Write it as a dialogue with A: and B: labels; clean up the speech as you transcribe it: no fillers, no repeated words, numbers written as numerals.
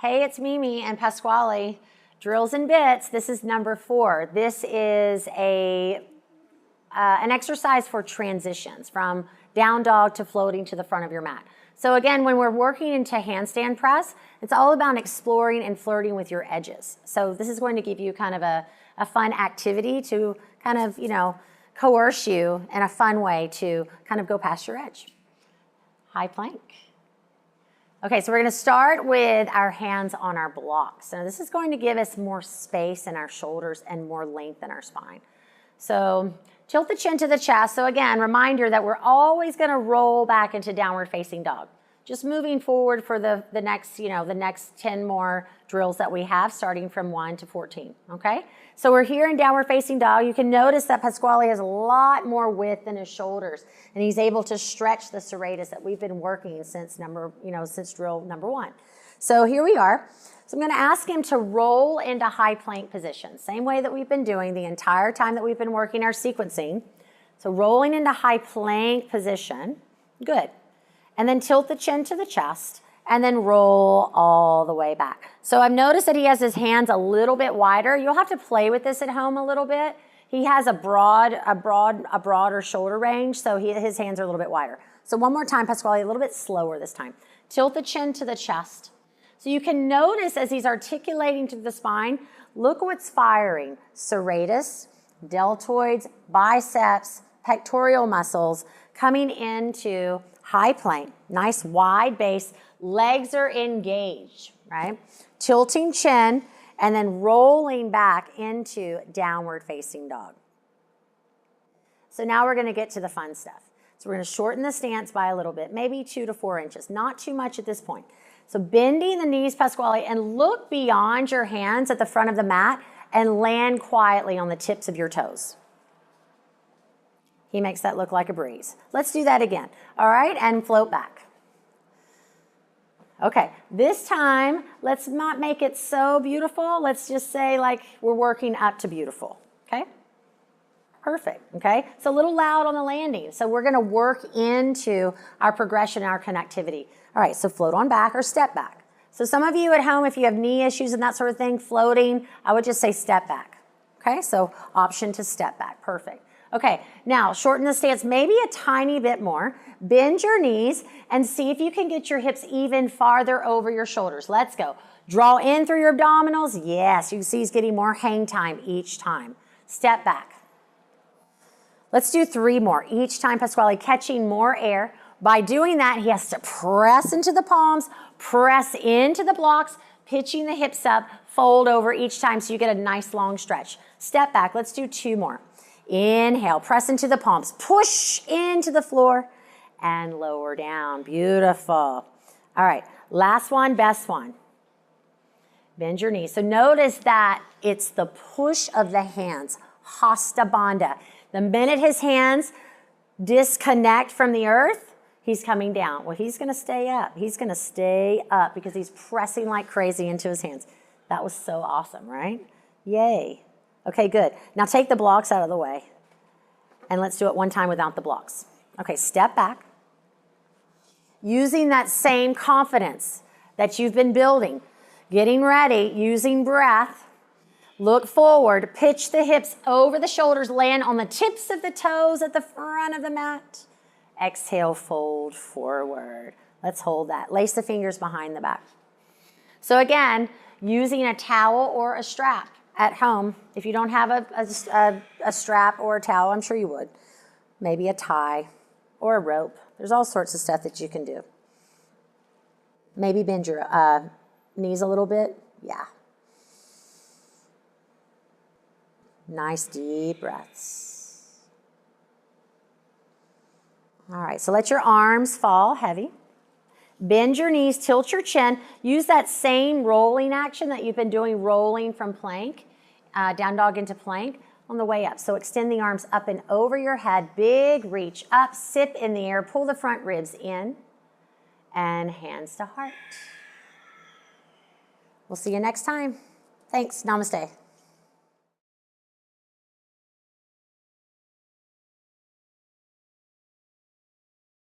A: Hey, it's Mimi and Pasquale. Drills and bits. This is number 4. This is an exercise for transitions from down dog to floating to the front of your mat. So again, when we're working into handstand press, it's all about exploring and flirting with your edges. So this is going to give you kind of a fun activity to kind of, coerce you in a fun way to kind of go past your edge. High plank. Okay, so we're going to start with our hands on our blocks. So this is going to give us more space in our shoulders and more length in our spine. So tilt the chin to the chest. So again, reminder that we're always going to roll back into downward facing dog. Just moving forward for the next 10 more drills that we have, starting from 1 to 14, okay? So we're here in downward facing dog. You can notice that Pasquale has a lot more width in his shoulders, and he's able to stretch the serratus that we've been working since drill number 1. So here we are. So I'm going to ask him to roll into high plank position, same way that we've been doing the entire time that we've been working our sequencing. So rolling into high plank position, good. And then tilt the chin to the chest, and then roll all the way back. So I've noticed that he has his hands a little bit wider. You'll have to play with this at home a little bit. He has a broader shoulder range, so his hands are a little bit wider. So one more time, Pasquale, a little bit slower this time. Tilt the chin to the chest. So you can notice as he's articulating to the spine, look what's firing. Serratus, deltoids, biceps, pectoral muscles coming into high plank, nice wide base, legs are engaged, right? Tilting chin and then rolling back into downward facing dog. So now we're gonna get to the fun stuff. So we're gonna shorten the stance by a little bit, maybe 2 to 4 inches, not too much at this point. So bending the knees, Pasquale, and look beyond your hands at the front of the mat and land quietly on the tips of your toes. He makes that look like a breeze. Let's do that again. All right, and float back. Okay, this time, let's not make it so beautiful. Let's just say like we're working up to beautiful, okay? Perfect, okay? It's a little loud on the landing, so we're gonna work into our progression, our connectivity. All right, so float on back or step back. So some of you at home, if you have knee issues and that sort of thing, floating, I would just say step back, okay? So option to step back, perfect. Okay, now shorten the stance maybe a tiny bit more. Bend your knees and see if you can get your hips even farther over your shoulders. Let's go. Draw in through your abdominals. Yes, you can see he's getting more hang time each time. Step back. Let's do 3 more. Each time, Pasquale, catching more air. By doing that, he has to press into the palms, press into the blocks, pitching the hips up, fold over each time so you get a nice long stretch. Step back. Let's do 2 more. Inhale, press into the palms, push into the floor, and lower down. Beautiful. All right, last one, best one. Bend your knees. So notice that it's the push of the hands, hasta bandha. The minute his hands disconnect from the earth, he's coming down. Well, he's gonna stay up. He's gonna stay up because he's pressing like crazy into his hands. That was so awesome, right? Yay. Okay, good. Now take the blocks out of the way. And let's do it one time without the blocks. Okay, step back. Using that same confidence that you've been building. Getting ready, using breath. Look forward, pitch the hips over the shoulders, land on the tips of the toes at the front of the mat. Exhale, fold forward. Let's hold that. Lace the fingers behind the back. So again, using a towel or a strap. At home, if you don't have a strap or a towel, I'm sure you would. Maybe a tie or a rope. There's all sorts of stuff that you can do. Maybe bend your knees a little bit. Yeah. Nice deep breaths. All right, so let your arms fall heavy. Bend your knees, tilt your chin. Use that same rolling action that you've been doing, rolling from plank, down dog into plank on the way up. So extend the arms up and over your head, big reach up, sip in the air, pull the front ribs in, and hands to heart. We'll see you next time. Thanks, namaste.